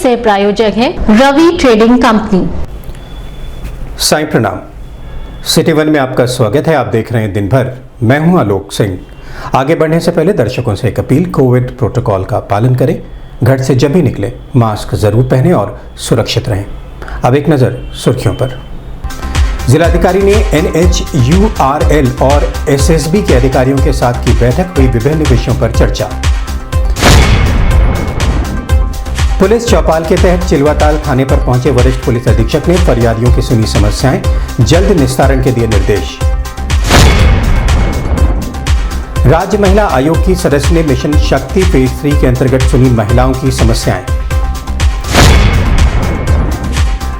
सह प्रायोजक है रवि ट्रेडिंग कंपनी। साईं प्रणाम। सिटी वन में आपका स्वागत है। आप देख रहे हैं दिन भर। मैं हूं आलोक सिंह। आगे बढ़ने से पहले दर्शकों से एक अपील, कोविड प्रोटोकॉल का पालन करें, घर से जब भी निकले मास्क जरूर पहनें और सुरक्षित रहें। अब एक नज़र सुर्खियों पर। जिलाधिकारी ने NHURL और SSB के अधिकारियों के साथ की बैठक, हुई विभिन्न विषयों पर चर्चा। पुलिस चौपाल के तहत चिलवाताल थाने पर पहुंचे वरिष्ठ पुलिस अधीक्षक ने फरियादियों की सुनी समस्याएं, जल्द निस्तारण के दिए निर्देश। राज्य महिला आयोग की सदस्य ने मिशन शक्ति फेज 3 के अंतर्गत सुनी महिलाओं की समस्याएं।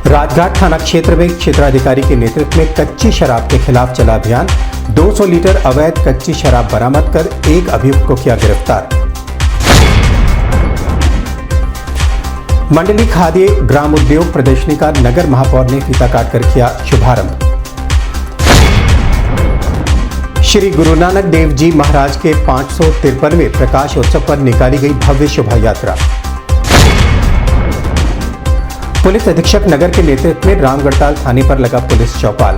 राजघाट थाना क्षेत्र में क्षेत्राधिकारी के नेतृत्व में कच्ची शराब के खिलाफ चला अभियान। 200 लीटर अवैध कच्ची शराब बरामद कर एक अभियुक्त को किया गिरफ्तार। मंडली खाद्य ग्राम उद्योग प्रदर्शनी का नगर महापौर ने फीता काटकर किया शुभारंभ। श्री गुरु नानक देव जी महाराज के 553वें प्रकाश उत्सव पर निकाली गई भव्य शोभा यात्रा। पुलिस अधीक्षक नगर के नेतृत्व में रामगढ़ताल थाने पर लगा पुलिस चौपाल।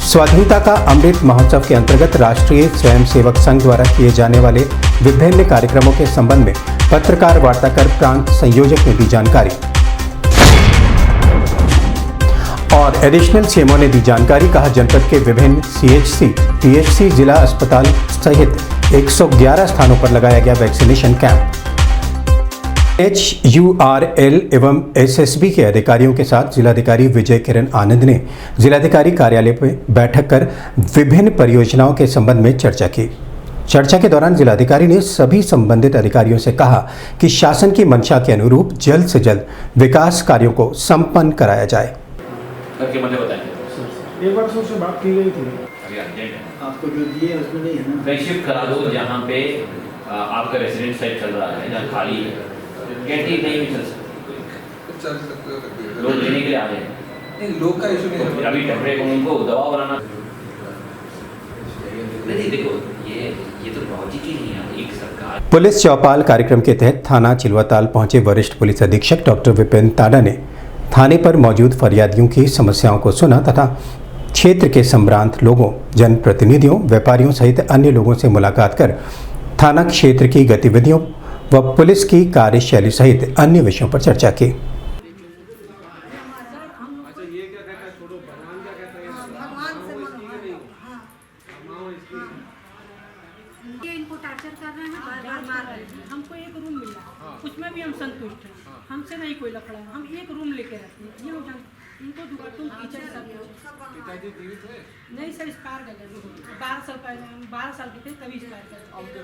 स्वाधीनता का अमृत महोत्सव के अंतर्गत राष्ट्रीय स्वयंसेवक संघ द्वारा किए जाने वाले विभिन्न कार्यक्रमों के संबंध में पत्रकार वार्ता कर प्रांत संयोजक ने दी जानकारी और एडिशनल CMO ने दी जानकारी। कहा, जनपद के विभिन्न CHC, PHC, जिला अस्पताल सहित 111 स्थानों पर लगाया गया वैक्सीनेशन कैंप। HURL एवं SSB के अधिकारियों के साथ जिलाधिकारी विजय किरण आनंद ने जिलाधिकारी कार्यालय में बैठक कर विभिन्न परियोजनाओं के संबंध में चर्चा की। चर्चा के दौरान जिलाधिकारी ने सभी संबंधित अधिकारियों से कहा कि शासन की मंशा के अनुरूप जल्द से जल्द विकास कार्यों को संपन्न कराया जाए। एक बार से बात की गई थी, आपको जो दिए उसमें नहीं है ना, शिफ्ट करा दो जहाँ पे आपका रेसिडेंट साइट चल रहा है, जहाँ खाली है, कैंटीन नहीं भी चल सकते, लोग लेने के लिए आ जाए। नहीं, लोग का इशू नहीं है। अभी टेम्परेरी उनको दवा बनाना नहीं, देखो ये तो लॉजिक ही नहीं है। एक सरकार पुलिस चौपाल कार्यक्रम के तहत थाना चिलवाताल पहुंचे वरिष्ठ पुलिस अधीक्षक डॉक्टर विपिन ताडा ने थाने पर मौजूद फरियादियों की समस्याओं को सुना तथा क्षेत्र के संभ्रांत लोगों, जनप्रतिनिधियों, व्यापारियों सहित अन्य लोगों से मुलाकात कर थाना क्षेत्र की गतिविधियों व पुलिस की कार्यशैली सहित अन्य विषयों पर चर्चा की। इनको टार्चर कर रहे हैं, बार-बार मार रहे हैं। हमको एक रूम मिला, उसमें भी हम संतुष्ट हैं। हमसे नहीं कोई लफड़ा है, हम एक रूम लेके रहते हैं। ये लोग इनको दुर्गतों किचन सब नहीं सर, एक्सपायर कर गए 12 साल पहले, 12 साल के थे तभी एक्सपायर कर गए।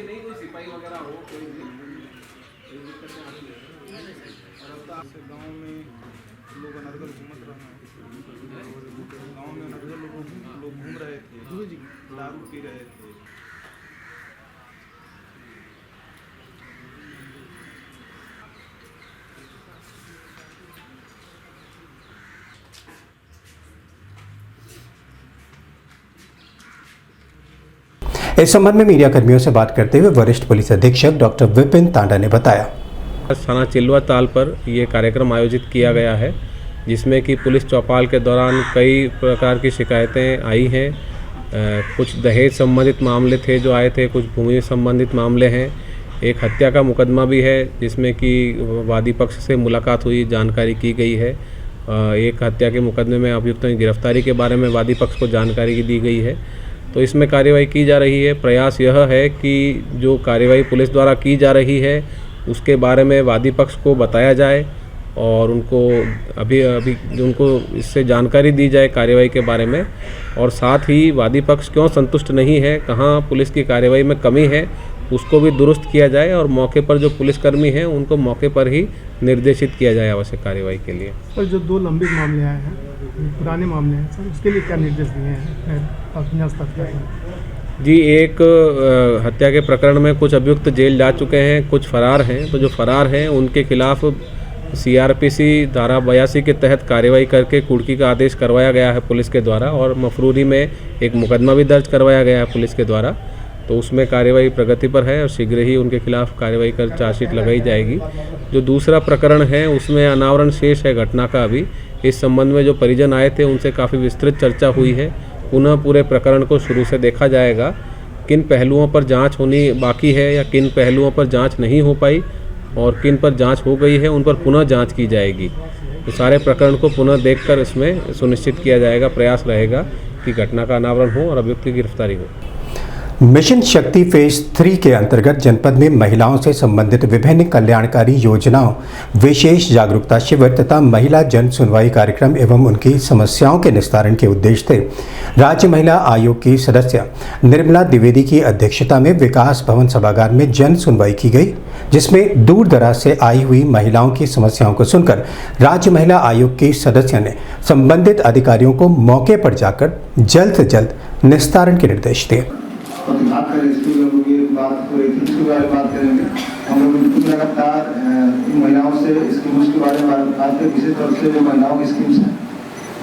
नहीं कोई सिपाही वगैरह हो, कोई भी गाँव में लोग अनर्गल घूमत रहे हैं, गाँव में अनर्गल लोग घूम रहे थे, दारू पी रहे थे। इस संबंध में मीडिया कर्मियों से बात करते हुए वरिष्ठ पुलिस अधीक्षक डॉक्टर विपिन तांडा ने बताया, थाना चिलवाताल पर यह कार्यक्रम आयोजित किया गया है, जिसमें कि पुलिस चौपाल के दौरान कई प्रकार की शिकायतें आई हैं। कुछ दहेज संबंधित मामले थे जो आए थे, कुछ भूमि संबंधित मामले हैं, एक हत्या का मुकदमा भी है जिसमें कि वादी पक्ष से मुलाकात हुई, जानकारी की गई है। एक हत्या के मुकदमे में अभियुक्तों की गिरफ्तारी के बारे में वादी पक्ष को जानकारी दी गई है, तो इसमें कार्यवाही की जा रही है। प्रयास यह है कि जो कार्यवाही पुलिस द्वारा की जा रही है उसके बारे में वादी पक्ष को बताया जाए और उनको अभी उनको इससे जानकारी दी जाए कार्यवाही के बारे में, और साथ ही वादी पक्ष क्यों संतुष्ट नहीं है, कहाँ पुलिस की कार्यवाही में कमी है, उसको भी दुरुस्त किया जाए और मौके पर जो पुलिसकर्मी हैं उनको मौके पर ही निर्देशित किया जाए आवश्यक कार्रवाई के लिए। पर जो 2 लंबित मामले आए हैं, पुराने मामले हैं सर, उसके लिए क्या निर्देश दिए हैं अपने स्तर पर? जी, एक हत्या के प्रकरण में कुछ अभियुक्त जेल जा चुके हैं, कुछ फरार हैं। तो जो फरार हैं उनके खिलाफ CRPC धारा 82 के तहत कार्रवाई करके कुर्की का आदेश करवाया गया है पुलिस के द्वारा, और मफरूरी में एक मुकदमा भी दर्ज करवाया गया है पुलिस के द्वारा। तो उसमें कार्रवाई प्रगति पर है और शीघ्र ही उनके खिलाफ कार्रवाई कर चार्जशीट लगाई जाएगी। जो दूसरा प्रकरण है उसमें अनावरण शेष है घटना का। अभी इस संबंध में जो परिजन आए थे उनसे काफ़ी विस्तृत चर्चा हुई है। पुनः पूरे प्रकरण को शुरू से देखा जाएगा, किन पहलुओं पर जांच होनी बाकी है या किन पहलुओं पर जांच नहीं हो पाई और किन पर जांच हो गई है उन पर पुनः जांच की जाएगी। तो सारे प्रकरण को पुनः देखकर इसमें सुनिश्चित किया जाएगा, प्रयास रहेगा कि घटना का अनावरण हो और अभियुक्त की गिरफ्तारी हो। मिशन शक्ति फेज 3 के अंतर्गत जनपद में महिलाओं से संबंधित विभिन्न कल्याणकारी योजनाओं, विशेष जागरूकता शिविर तथा महिला जन सुनवाई कार्यक्रम एवं उनकी समस्याओं के निस्तारण के उद्देश्य से राज्य महिला आयोग की सदस्य निर्मला द्विवेदी की अध्यक्षता में विकास भवन सभागार में जन सुनवाई की गई, जिसमें दूर दराज से आई हुई महिलाओं की समस्याओं को सुनकर राज्य महिला आयोग की सदस्य ने संबंधित अधिकारियों को मौके पर जाकर जल्द से जल्द निस्तारण के निर्देश दिए। प्रतिभाग कर स्कूल में ये बात हो रही थी, इसके बारे में बात करेंगे। हम लोग बिल्कुल लगातार इन महिलाओं से स्कीम्स के बारे में बात करते हैं, विशेष तौर से जो महिलाओं की स्कीम्स हैं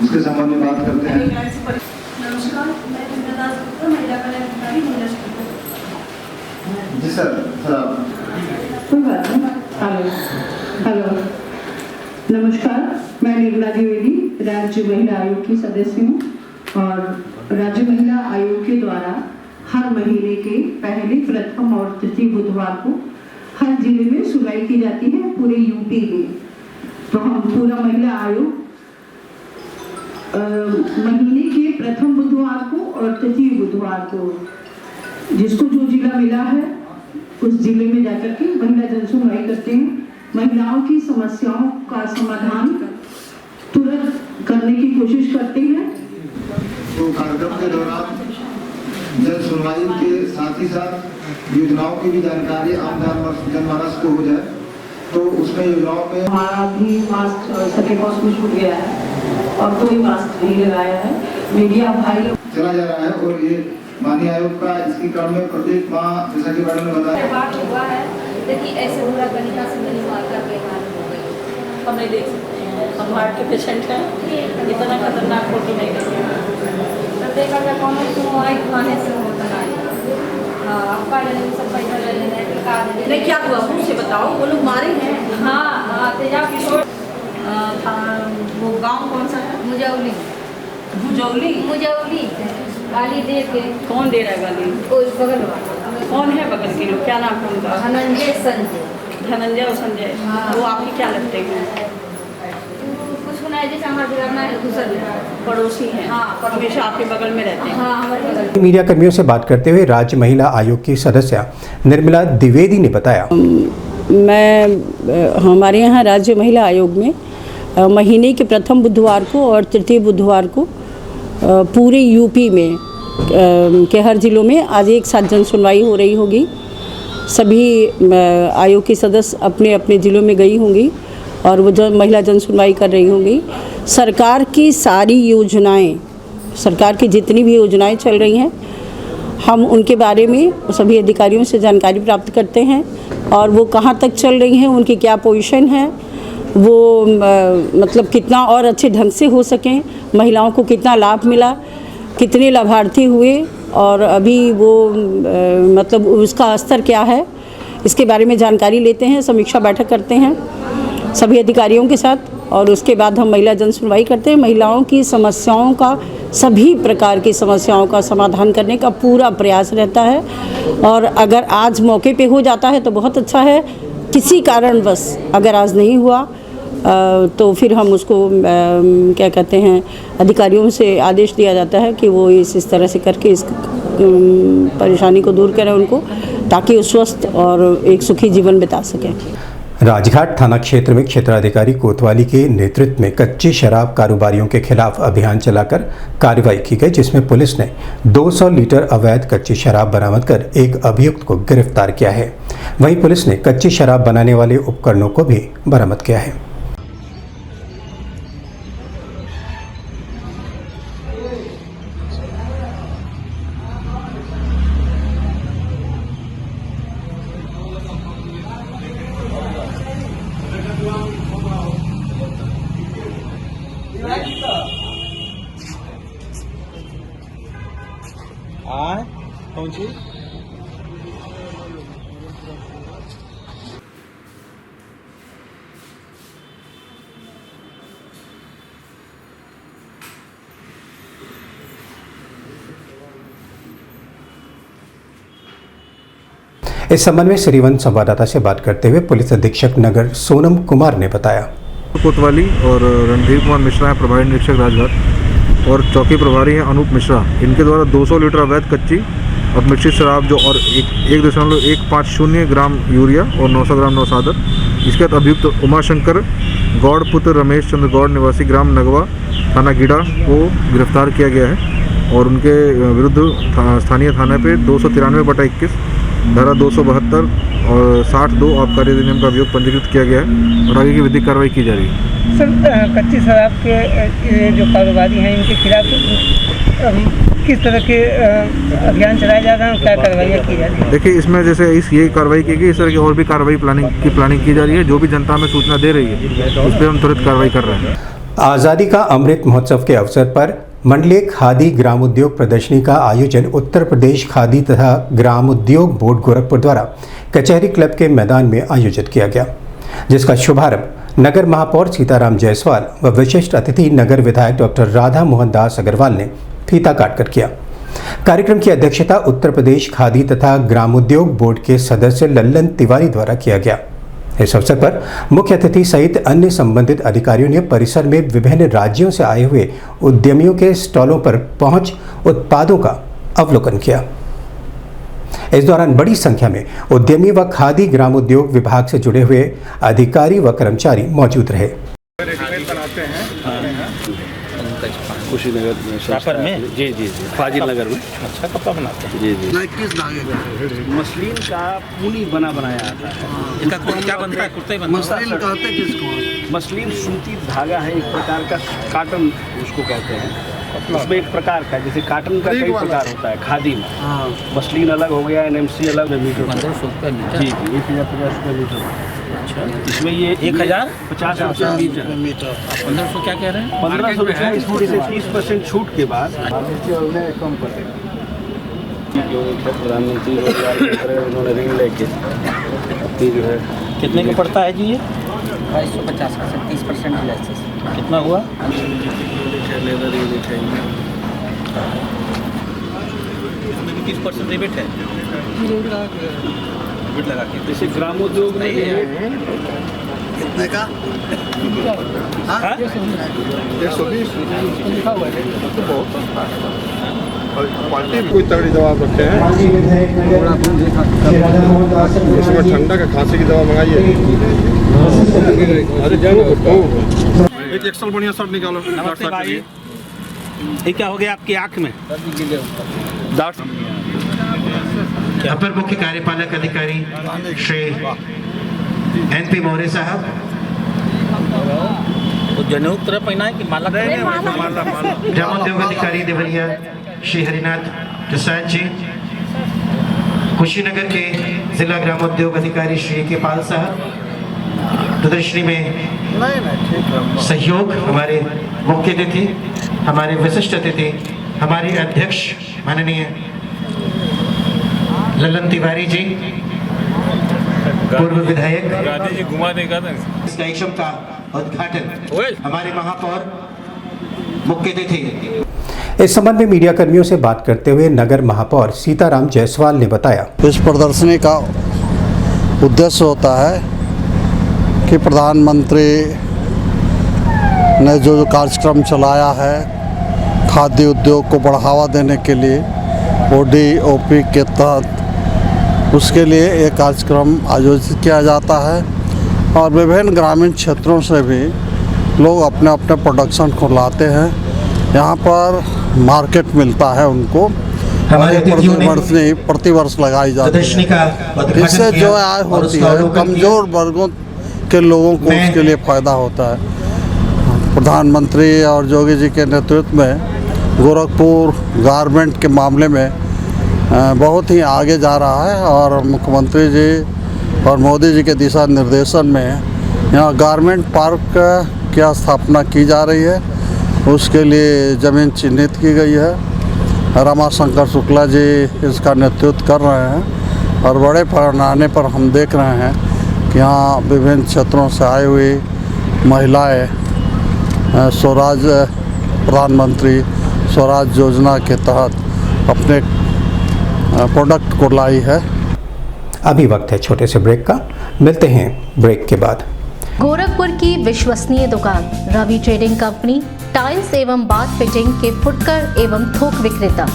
उसके संबंध में बात करते हैं। नमस्कार, मैं जिम्मेदार महिला कल्याण अधिकारी जी सर, कोई बात नहीं। हेलो, नमस्कार, मैं निर्मला द्विवेदी राज्य महिला आयोग की सदस्य हूँ और राज्य महिला आयोग के द्वारा हर महीने के पहले, प्रथम और तृतीय बुधवार को हर जिले में सुनवाई की जाती है पूरे यूपी में। तो हम पूरा महिला आयोग महीने के प्रथम बुधवार को और तृतीय बुधवार को जिसको जो जिला मिला है उस जिले में जाकर के महिला जन सुनवाई करते हैं। महिलाओं की समस्याओं का समाधान तुरंत करने की कोशिश करते हैं। तो कार्यक्रम के दौरान जन सुनवाई के साथ ही साथ योजनाओं की भी जानकारी आम जनमानस को हो जाए, तो उसमें योजनाओं में हमारा भी मास्क सेकेंड डोज में छूट गया है और कोई मास्क नहीं लगाया है। मीडिया भाई चला जा रहा है और ये माननीय आयोग का इसकी क्रम में प्रत्येक माह, जैसा कि मैडम ने बताया, बात हुआ है लेकिन ऐसे पूरा गणिका से गली मार कर बेकार हो गई। हम नहीं देख सकते हैं, हम हार्ट के पेशेंट हैं, इतना खतरनाक फोटो नहीं देखेंगे। तो देखा जाए कौन सुनवाई खाने से होता है। हाँ, आपका सब पैसा ले लेना है। नहीं, क्या हुआ मुझसे बताओ, वो लोग मारे हैं? हाँ, तेजाब किशोर। वो गांव कौन सा है? मुजौली। मुजौली मुजौली गाली दे के। कौन दे रहा है गाली? उस बगल वाला। कौन है बगल के लोग? क्या नाम है उनका? धनंजय संजय। धनंजय और संजय। हाँ। वो आपके क्या लगते हैं? कुछ नहीं, जैसे हमारे घर में दूसरे पड़ोसी हैं। हाँ, हमेशा आपके बगल में रहते हैं। हाँ, हमारे बगल। मीडिया कर्मियों से बात करते हुए राज्य महिला आयोग की सदस्य निर्मला द्विवेदी ने बताया, मैं हमारे यहाँ राज्य महिला आयोग में महीने के प्रथम बुधवार को और तृतीय बुधवार को पूरे यूपी में के हर जिलों में आज एक साथ जन सुनवाई हो रही होगी। सभी आयोग के सदस्य अपने अपने जिलों में गई होंगी और वो महिला जन सुनवाई कर रही होंगी। सरकार की सारी योजनाएं, सरकार की जितनी भी योजनाएं चल रही हैं, हम उनके बारे में सभी अधिकारियों से जानकारी प्राप्त करते हैं और वो कहाँ तक चल रही हैं, उनकी क्या पोजीशन है, वो मतलब कितना और अच्छे ढंग से हो सकें, महिलाओं को कितना लाभ मिला, कितने लाभार्थी हुए और अभी वो मतलब उसका स्तर क्या है, इसके बारे में जानकारी लेते हैं, समीक्षा बैठक करते हैं सभी अधिकारियों के साथ और उसके बाद हम महिला जन सुनवाई करते हैं। महिलाओं की समस्याओं का, सभी प्रकार की समस्याओं का समाधान करने का पूरा प्रयास रहता है और अगर आज मौके पे हो जाता है तो बहुत अच्छा है। किसी कारणवश अगर आज नहीं हुआ तो फिर हम उसको क्या कहते हैं, अधिकारियों से आदेश दिया जाता है कि वो इस तरह से करके इस परेशानी को दूर करें उनको, ताकि वो स्वस्थ और एक सुखी जीवन बिता सकें। राजघाट थाना क्षेत्र में क्षेत्राधिकारी कोतवाली के नेतृत्व में कच्ची शराब कारोबारियों के खिलाफ अभियान चलाकर कार्रवाई की गई, जिसमें पुलिस ने 200 लीटर अवैध कच्ची शराब बरामद कर एक अभियुक्त को गिरफ्तार किया है। वहीं पुलिस ने कच्ची शराब बनाने वाले उपकरणों को भी बरामद किया है। कौन सी? इस संबंध में श्रीवन संवाददाता से बात करते हुए पुलिस अधीक्षक नगर सोनम कुमार ने बताया। कोतवाली और रणधीर कुमार मिश्रा है प्रभारी निरीक्षक राजघाट और चौकी प्रभारी हैं अनूप मिश्रा। इनके द्वारा 200 लीटर अवैध कच्ची और मिश्रित शराब जो और 1.150 ग्राम यूरिया और 900 ग्राम नौसादर, इसके बाद अभियुक्त उमाशंकर गौड़ पुत्र रमेश चंद्र गौड़ निवासी ग्राम नगवा थाना गीड़ा को गिरफ्तार किया गया है और उनके विरुद्ध स्थानीय थाने पे 293/21 धारा 272 और 60(2) आबकारी अधिनियम का अभियोग पंजीकृत किया गया है और आगे की विधिक कार्रवाई की जा रही है। सर, कच्ची शराब के जो कारोबारी हैं इनके खिलाफ किस तरह के अभियान चलाए जा रहे हैं और क्या कार्रवाई की जा रही है? देखिए, इसमें जैसे ये कार्रवाई की गई, इस तरह की और भी कार्रवाई प्लानिंग की जा रही है। जो भी जनता में सूचना दे रही है उस पर हम तुरंत कार्रवाई कर रहे हैं। आज़ादी का अमृत महोत्सव के अवसर पर मंडलीय खादी ग्राम उद्योग प्रदर्शनी का आयोजन उत्तर प्रदेश खादी तथा ग्राम उद्योग बोर्ड गोरखपुर द्वारा कचहरी क्लब के मैदान में आयोजित किया गया, जिसका शुभारंभ नगर महापौर सीताराम जायसवाल व विशिष्ट अतिथि नगर विधायक डॉक्टर राधा मोहन दास अग्रवाल ने फीता काटकर किया। कार्यक्रम की अध्यक्षता उत्तर प्रदेश खादी तथा ग्राम उद्योग बोर्ड के सदस्य लल्लन तिवारी द्वारा किया गया। इस अवसर पर मुख्य अतिथि सहित अन्य संबंधित अधिकारियों ने परिसर में विभिन्न राज्यों से आए हुए उद्यमियों के स्टॉलों पर पहुंच उत्पादों का अवलोकन किया। इस दौरान बड़ी संख्या में उद्यमी व खादी ग्राम उद्योग विभाग से जुड़े हुए अधिकारी व कर्मचारी मौजूद रहे। कुशीनगर में जी फाजिल नगर में अच्छा कपड़ा बनाते हैं जी। किस धागे का? मसलिन का ऊनी बनाया आता है। इसका क्या बनता है? कुर्ता ही बनता है। मसलिन कहते किसको? मसलिन सूती धागा है, एक प्रकार का काटन उसको कहते हैं। उसमें एक प्रकार का, जैसे काटन का कई प्रकार होता है खादी में। मसलिन अलग हो गया, NMC अलग मीटर 1500 रुपये मीटर जी 1050 रुपये मीटर। अच्छा, इसमें ये 1050 रुपये मीटर। 1500 क्या कह रहे हैं? 1500 रुपये इसमें से 30% छूट के बाद कम कर प्रधानमंत्री उन्होंने ऋण लेके जो है कितने का पड़ता है जी ये? 2250 का 30% लेस। कितना हुआ? लेदर यूनिट है इसमें भी 30% रिबेट है। रिबेट लगा के जैसे ग्रामोद्योग में कितने का? 120 लिखा हुआ है। क्वालिटी कोई तगड़ी दवा रखे हैं। इसमें ठंडा का खांसी की दवा मंगाइए। एक एक्सल बढ़िया शर्ट निकालो। नमस्ते भाई, ये क्या हो गया आपकी आँख में? अपर मुख्य कार्यपालक अधिकारी श्री NP मौर्य साहब, तो जनेऊ तरह पहना है कि माला? ग्राम उद्योग अधिकारी देवरिया श्री हरिनाथ प्रसाद जी, कुशीनगर के जिला ग्राम उद्योग अधिकारी श्री के पाल साहब, प्रदर्शनी में सहयोग हमारे मुख्य अतिथि, हमारे विशिष्ट अतिथि, हमारे अध्यक्ष माननीय लल्लन तिवारी जी, पूर्व विधायक जी घुमा देगा इस कार्यक्रम का उद्घाटन हमारे महापौर मुख्य अतिथि। इस संबंध में मीडिया कर्मियों से बात करते हुए नगर महापौर सीताराम जायसवाल ने बताया, इस प्रदर्शनी का उद्देश्य होता है कि प्रधानमंत्री ने जो कार्यक्रम चलाया है खाद्य उद्योग को बढ़ावा देने के लिए ODOP के तहत, उसके लिए एक कार्यक्रम आयोजित किया जाता है और विभिन्न ग्रामीण क्षेत्रों से भी लोग अपने अपने प्रोडक्शन को लाते हैं। यहाँ पर मार्केट मिलता है उनको। प्रतिवर्ष लगाई जाती है। इससे जो आय होती है कमज़ोर वर्गों के लोगों को उसके लिए फ़ायदा होता है। प्रधानमंत्री और योगी जी के नेतृत्व में गोरखपुर गारमेंट के मामले में बहुत ही आगे जा रहा है और मुख्यमंत्री जी और मोदी जी के दिशा निर्देशन में यहाँ गारमेंट पार्क की स्थापना की जा रही है। उसके लिए ज़मीन चिन्हित की गई है रमाशंकर शुक्ला जी इसका नेतृत्व कर रहे हैं और बड़े पैमाने पर हम देख रहे हैं कि यहाँ विभिन्न क्षेत्रों से आई हुई महिलाएं स्वराज प्रधानमंत्री स्वराज योजना के तहत अपने प्रोडक्ट को लाई है। अभी वक्त है छोटे से ब्रेक का, मिलते हैं ब्रेक के बाद। गोरखपुर की विश्वसनीय दुकान रवि ट्रेडिंग कंपनी, टाइल्स एवं बाथ फिटिंग के फुटकर एवं थोक विक्रेता।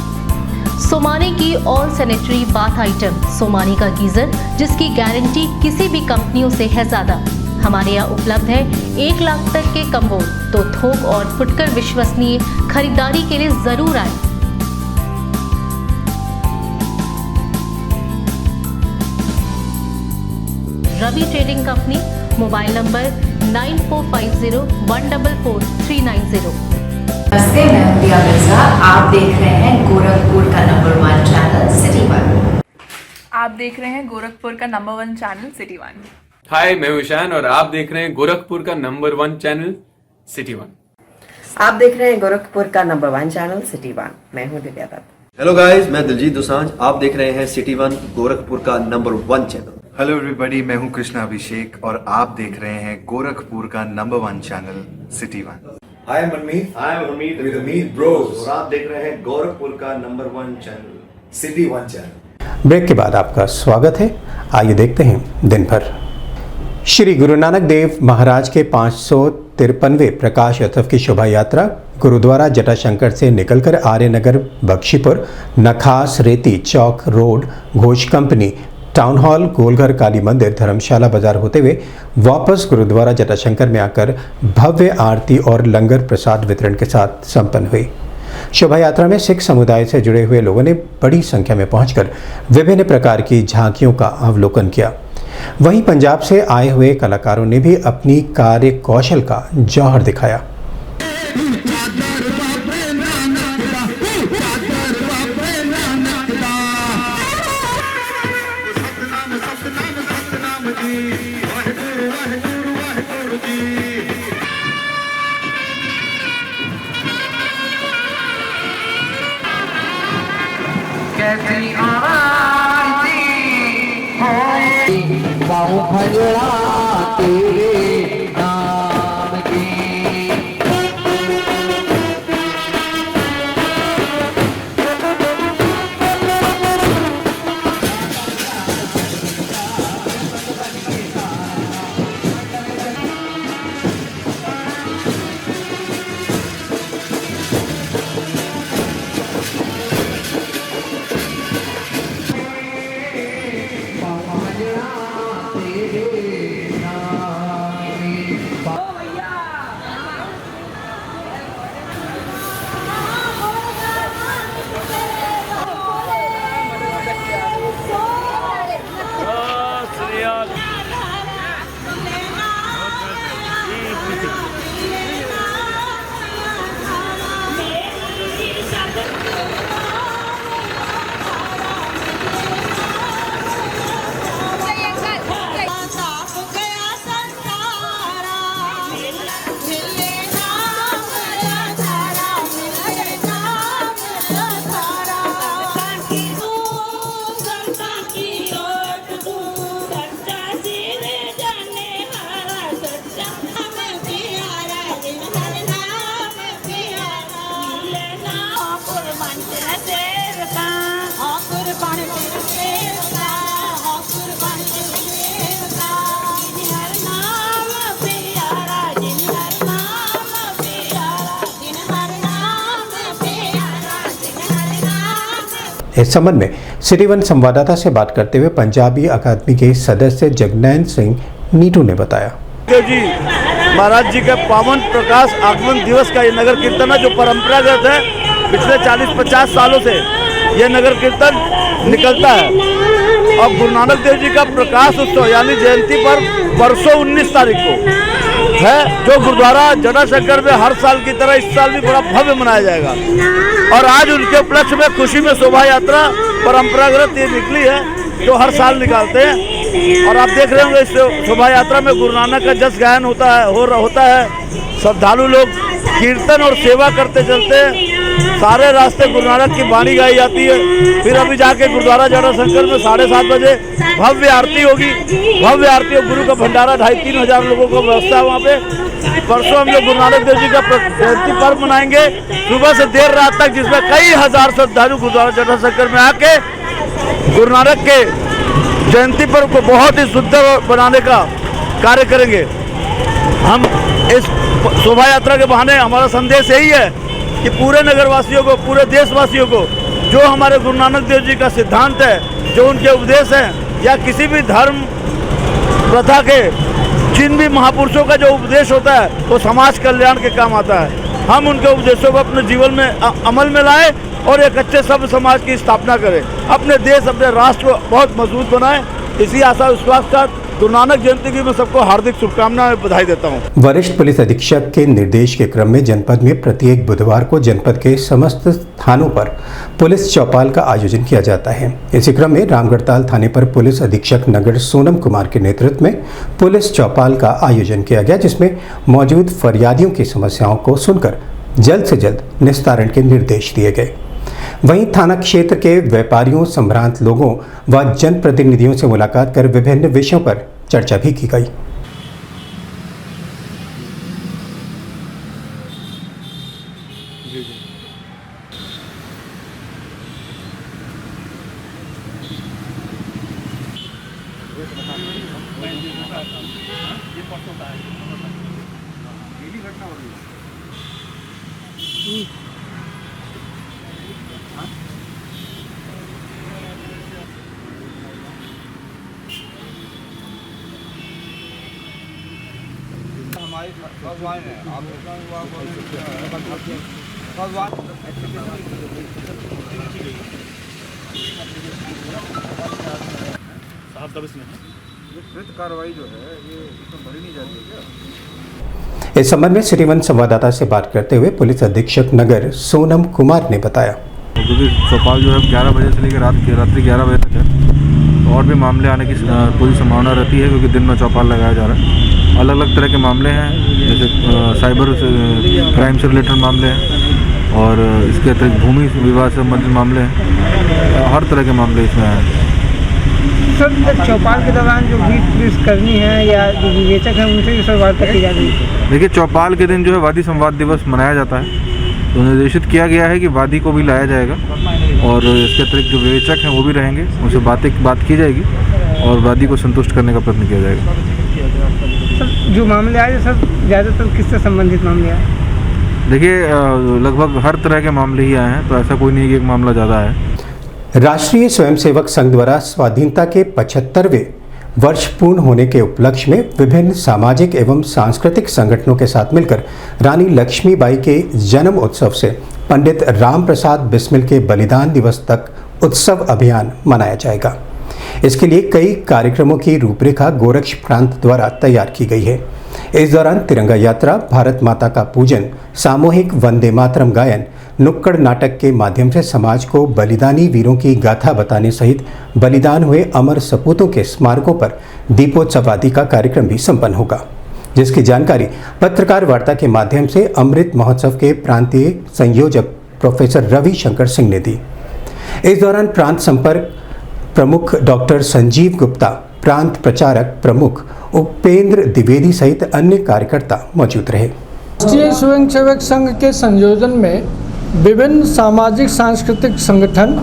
सोमानी की all sanitary bath item, Somani का गीजर जिसकी गारंटी किसी भी कंपनियों से है ज्यादा। हमारे यहाँ उपलब्ध है 1 लाख तक के कम्बो। तो थोक और फुटकर विश्वसनीय खरीदारी के लिए जरूर आए। Ravi trading company, mobile number 9450144390। नमस्ते, मैं हूं दिया मिर्जा। आप देख रहे हैं गोरखपुर का नंबर 1 चैनल सिटी 1। आप देख रहे हैं गोरखपुर का नंबर 1 चैनल सिटी 1। हाय, मैं हूं ईशान और आप देख रहे हैं गोरखपुर का नंबर 1 चैनल सिटी 1। आप देख रहे हैं गोरखपुर का नंबर 1 चैनल सिटी 1। मैं हूं दिव्या दत्त। हेलो गाइस, मैं दिलजीत दोसांझ। आप देख रहे हैं सिटी 1 गोरखपुर का नंबर 1 चैनल। हेलो एवरीबॉडी, मैं हूं कृष्णा अभिषेक और आप देख रहे हैं गोरखपुर का number 1 channel city 1। Hi Manmeet with Amit Bros और आप देख रहे हैं गोरखपुर का number 1 channel city 1 channel. Break के बाद आपका स्वागत है। आइए देखते हैं दिन भर। श्री गुरु नानक देव महाराज के 553वें प्रकाश उत्सव की शोभा यात्रा गुरुद्वारा जटाशंकर से निकलकर Arya Nagar, Bakhshipur, Nakhas, Reti Chowk road, Ghosh company, town hall, Golghar, Kali Mandir, Dharamshala बाजार होते हुए वापस गुरुद्वारा जटाशंकर में आकर भव्य आरती और लंगर प्रसाद वितरण के साथ संपन्न हुई। शोभा यात्रा में सिख समुदाय से जुड़े हुए लोगों ने बड़ी संख्या में पहुंचकर विभिन्न प्रकार की झांकियों का अवलोकन किया। वहीं पंजाब से आए हुए कलाकारों ने भी अपनी कार्य कौशल का जौहर दिखाया। इस संबंध में सिटी 1 संवाददाता से बात करते हुए पंजाबी अकादमी के सदस्य जगनैन सिंह नीटू ने बताया। जी महाराज जी के पावन प्रकाश आगमन दिवस का ये नगर कीर्तन है जो परंपरागत है। पिछले 40-50 सालों से ये नगर कीर्तन निकलता है और गुरु नानक देव जी का प्रकाश उत्सव यानी जयंती पर परसों 19 तारीख को है, जो गुरुद्वारा जटाशंकर में हर साल की तरह इस साल भी बड़ा भव्य मनाया जाएगा। और आज उनके उपलक्ष्य में खुशी में शोभा यात्रा परंपरागत ये निकली है जो हर साल निकालते हैं। और आप देख रहे होंगे इस शोभा यात्रा में गुरु नानक का जस गायन होता है। श्रद्धालु लोग कीर्तन और सेवा करते चलते सारे रास्ते गुरु नानक की वाणी गाई जाती है। फिर अभी जाके गुरुद्वारा जटाशंकर में 7:30 बजे भव्य आरती होगी। भव्य आरती और गुरु का भंडारा 2,500-3 हज़ार लोगों को व्यवस्था है वहाँ पे। परसों हम लोग गुरु नानक देव जी का जयंती पर्व मनाएंगे सुबह से देर रात तक, जिसमें कई हजार श्रद्धालु गुरुद्वारा जटाशंकर में आके गुरु नानक के जयंती पर्व को बहुत ही सुंदर बनाने का कार्य करेंगे। हम इस शोभा यात्रा के बहाने हमारा संदेश यही है कि पूरे नगरवासियों को, पूरे देशवासियों को जो हमारे गुरु नानक देव जी का सिद्धांत है, जो उनके उपदेश हैं, या किसी भी धर्म प्रथा के जिन भी महापुरुषों का जो उपदेश होता है वो समाज कल्याण के काम आता है। हम उनके उपदेशों को अपने जीवन में अमल में लाएं और एक अच्छे सभ्य समाज की स्थापना करें, अपने देश अपने राष्ट्र को बहुत मजबूत बनाएं। इसी आशा विश्वास का गुरु नानक जयंती की मैं सबको हार्दिक शुभकामनाएं बधाई देता हूं। वरिष्ठ पुलिस अधीक्षक के निर्देश के क्रम में जनपद में प्रत्येक बुधवार को जनपद के समस्त थानों पर पुलिस चौपाल का आयोजन किया जाता है। इसी क्रम में रामगढ़ताल थाने पर पुलिस अधीक्षक नगर सोनम कुमार के नेतृत्व में पुलिस चौपाल का आयोजन किया गया, जिसमें मौजूद फरियादियों की समस्याओं को सुनकर जल्द से जल्द निस्तारण के निर्देश दिए गए। वहीं थाना क्षेत्र के व्यापारियों, संभ्रांत लोगों व जनप्रतिनिधियों से मुलाकात कर विभिन्न विषयों पर चर्चा भी की गई। भगवान है आप भगवान कार्रवाई जो है ये इसमें भरी नहीं जाती है क्या? इस संबंध में सिटी वन संवाददाता से बात करते हुए पुलिस अधीक्षक नगर सोनम कुमार ने बताया, क्योंकि चौपाल जो है 11 बजे से लेकर रात्रि 11 बजे तक है, और भी मामले आने की पूरी संभावना रहती है, क्योंकि दिन में चौपाल लगाया जा रहा है। अलग अलग तरह के मामले हैं, जैसे साइबर क्राइम से रिलेटेड मामले हैं और इसके अतिरिक्त भूमि विवाद से संबंधित मामले हैं, हर तरह के मामले इसमें हैं। सर, चौपाल के दौरान जो भी पुलिसकर्मी हैं या जो विवेचक हैं उनसे भी सर वार्ता की जा रही है। देखिए, चौपाल के दिन जो है वादी संवाद दिवस मनाया जाता है, तो निर्देशित किया गया है कि वादी को भी लाया जाएगा और इसके अतिरिक्त जो विवेचक हैं वो भी रहेंगे, उनसे बात की जाएगी और वादी को संतुष्ट करने का प्रयत्न किया जाएगा। सर, जो मामले आए सर ज़्यादातर किससे संबंधित मामले आए? देखिए, लगभग हर तरह के मामले ही आए हैं, तो ऐसा कोई नहीं कि एक मामला ज़्यादा है। राष्ट्रीय स्वयंसेवक संघ द्वारा स्वाधीनता के 75वें वर्ष पूर्ण होने के उपलक्ष्य में विभिन्न सामाजिक एवं सांस्कृतिक संगठनों के साथ मिलकर रानी लक्ष्मीबाई के जन्म उत्सव से पंडित राम प्रसाद बिस्मिल के बलिदान दिवस तक उत्सव अभियान मनाया जाएगा। इसके लिए कई कार्यक्रमों की रूपरेखा गोरक्ष प्रांत द्वारा तैयार की गई है। इस दौरान तिरंगा यात्रा, भारत माता का पूजन, सामूहिक वंदे मातरम गायन, नुक्कड़ नाटक के माध्यम से समाज को बलिदानी वीरों की गाथा बताने सहित बलिदान हुए अमर सपूतों के स्मारकों पर दीपोत्सव आदि का कार्यक्रम भी संपन्न होगा, जिसकी जानकारी पत्रकार वार्ता के माध्यम से अमृत महोत्सव के प्रांतीय संयोजक प्रोफेसर रवि शंकर सिंह ने दी। इस दौरान प्रांत संपर्क प्रमुख डॉक्टर संजीव गुप्ता, प्रांत प्रचारक प्रमुख उपेंद्र द्विवेदी सहित अन्य कार्यकर्ता मौजूद रहे। राष्ट्रीय स्वयंसेवक संघ के संयोजन में विभिन्न सामाजिक सांस्कृतिक संगठन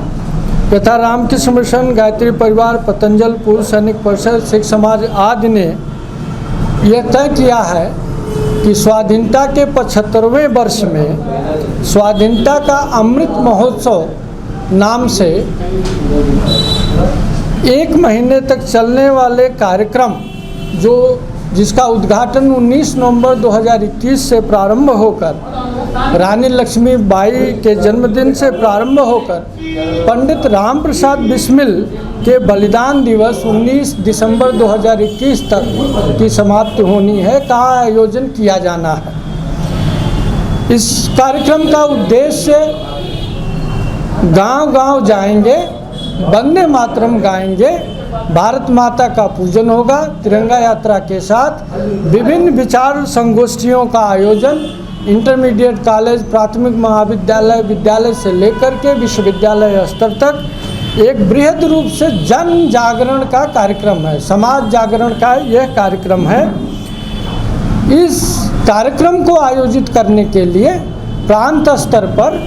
यथा रामकृष्ण मिशन, गायत्री परिवार, पतंजल, पूर्व सैनिक परिषद, सिख समाज आदि ने यह तय किया है कि स्वाधीनता के 75वें वर्ष में स्वाधीनता का अमृत महोत्सव नाम से 1 महीने तक चलने वाले कार्यक्रम जिसका उद्घाटन 19 नवंबर 2021 से प्रारंभ होकर रानी लक्ष्मीबाई के जन्मदिन से प्रारंभ होकर पंडित राम प्रसाद बिस्मिल के बलिदान दिवस 19 दिसंबर 2021 तक की समाप्ति होनी है का आयोजन किया जाना है। इस कार्यक्रम का उद्देश्य गांव-गांव जाएंगे, वंदे मातरम गाएंगे, भारत माता का पूजन होगा, तिरंगा यात्रा के साथ विभिन्न विचार संगोष्ठियों का आयोजन इंटरमीडिएट कॉलेज, प्राथमिक महाविद्यालय, विद्यालय से लेकर के विश्वविद्यालय स्तर तक एक बृहद रूप से जन जागरण का कार्यक्रम है, समाज जागरण का यह कार्यक्रम है। इस कार्यक्रम को आयोजित करने के लिए प्रांत स्तर पर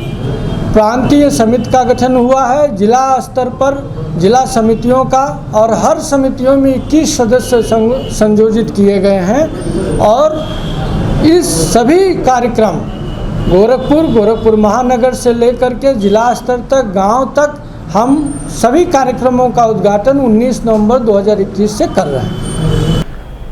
प्रांतीय समिति का गठन हुआ है, जिला स्तर पर जिला समितियों का, और हर समितियों में 21 सदस्य संयोजित किए गए हैं। और इस सभी कार्यक्रम गोरखपुर महानगर से लेकर के जिला स्तर तक, गांव तक, हम सभी कार्यक्रमों का उद्घाटन 19 नवंबर 2021 से कर रहे हैं।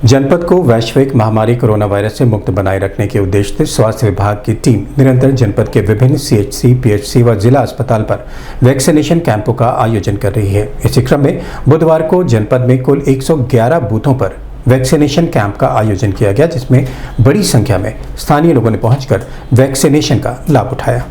जनपद को वैश्विक महामारी कोरोना वायरस से मुक्त बनाए रखने के उद्देश्य से स्वास्थ्य विभाग की टीम निरंतर जनपद के विभिन्न CHC, PHC व जिला अस्पताल पर वैक्सीनेशन कैंपों का आयोजन कर रही है। इसी क्रम में बुधवार को जनपद में कुल 111 बूथों पर वैक्सीनेशन कैंप का आयोजन किया गया, जिसमें बड़ी संख्या में स्थानीय लोगों ने पहुंचकर वैक्सीनेशन का लाभ उठाया।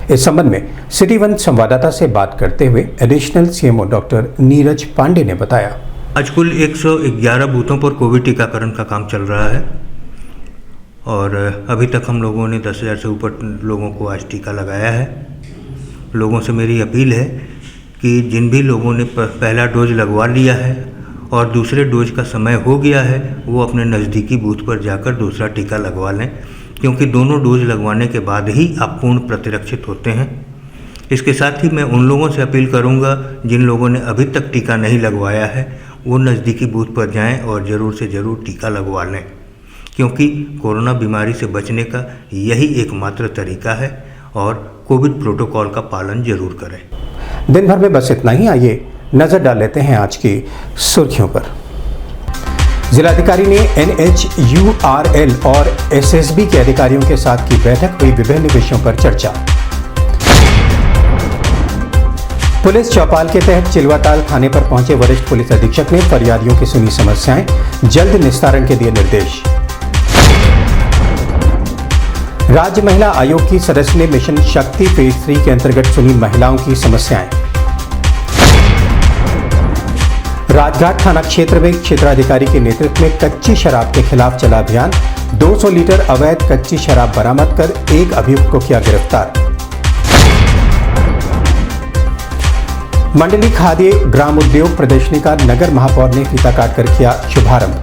इस संबंध में सिटी वन संवाददाता से बात करते हुए additional CMO doctor Neeraj Pandey ने बताया, आज कुल 111 बूथों पर कोविड टीकाकरण का काम चल रहा है और अभी तक हम लोगों ने 10,000 से ऊपर लोगों को आज टीका लगाया है। लोगों से मेरी अपील है कि जिन भी लोगों ने पहला डोज लगवा लिया है और दूसरे डोज का समय हो गया है, वो अपने नज़दीकी बूथ पर जाकर दूसरा टीका लगवा लें, क्योंकि दोनों डोज लगवाने के बाद ही आप पूर्ण प्रतिरक्षित होते हैं। इसके साथ ही मैं उन लोगों से अपील करूंगा जिन लोगों ने अभी तक टीका नहीं लगवाया है, वो नज़दीकी बूथ पर जाएं और ज़रूर से ज़रूर टीका लगवा लें, क्योंकि कोरोना बीमारी से बचने का यही एकमात्र तरीका है और कोविड प्रोटोकॉल का पालन जरूर करें। दिन भर में बस इतना ही। आइए नज़र डाल लेते हैं आज की सुर्खियों पर। जिलाधिकारी ने NHURL और SSB के अधिकारियों के साथ की बैठक, हुई विभिन्न विषयों पर चर्चा। पुलिस चौपाल के तहत चिलवाताल थाने पर पहुंचे वरिष्ठ पुलिस अधीक्षक ने फरियादियों की सुनी समस्याएं, जल्द निस्तारण के दिए निर्देश। राज्य महिला आयोग की सदस्य ने मिशन शक्ति फेज 3 के अंतर्गत सुनी महिलाओं की समस्याएं। राजघाट थाना क्षेत्र में क्षेत्राधिकारी के नेतृत्व में कच्ची शराब के खिलाफ चला अभियान, 200 लीटर अवैध कच्ची शराब बरामद कर एक अभियुक्त को किया गिरफ्तार। मंडली खाद्य ग्राम उद्योग प्रदर्शनी का नगर महापौर ने फीता काटकर किया शुभारंभ।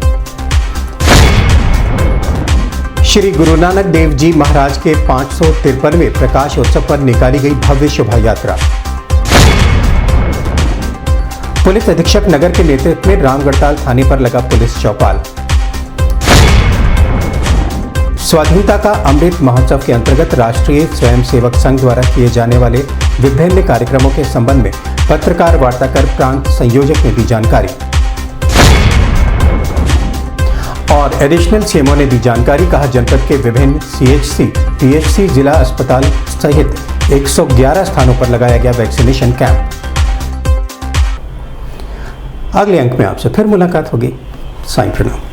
श्री गुरु नानक देव जी महाराज के 553वें प्रकाश उत्सव पर निकाली गई भव्य शोभा यात्रा। पुलिस अधीक्षक नगर के नेतृत्व में रामगढ़ताल थाने पर लगा पुलिस चौपाल। स्वाधीनता का अमृत महोत्सव के अंतर्गत राष्ट्रीय स्वयंसेवक संघ द्वारा किए जाने वाले विभिन्न कार्यक्रमों के संबंध में पत्रकार वार्ता कर प्रांत संयोजक ने दी जानकारी और एडिशनल CMO ने दी जानकारी। कहा, जनपद के विभिन्न CHC, PHC, जिला अस्पताल सहित 111 स्थानों पर लगाया गया वैक्सीनेशन कैंप। अगले अंक में आपसे फिर मुलाकात होगी। साईं प्रणाम।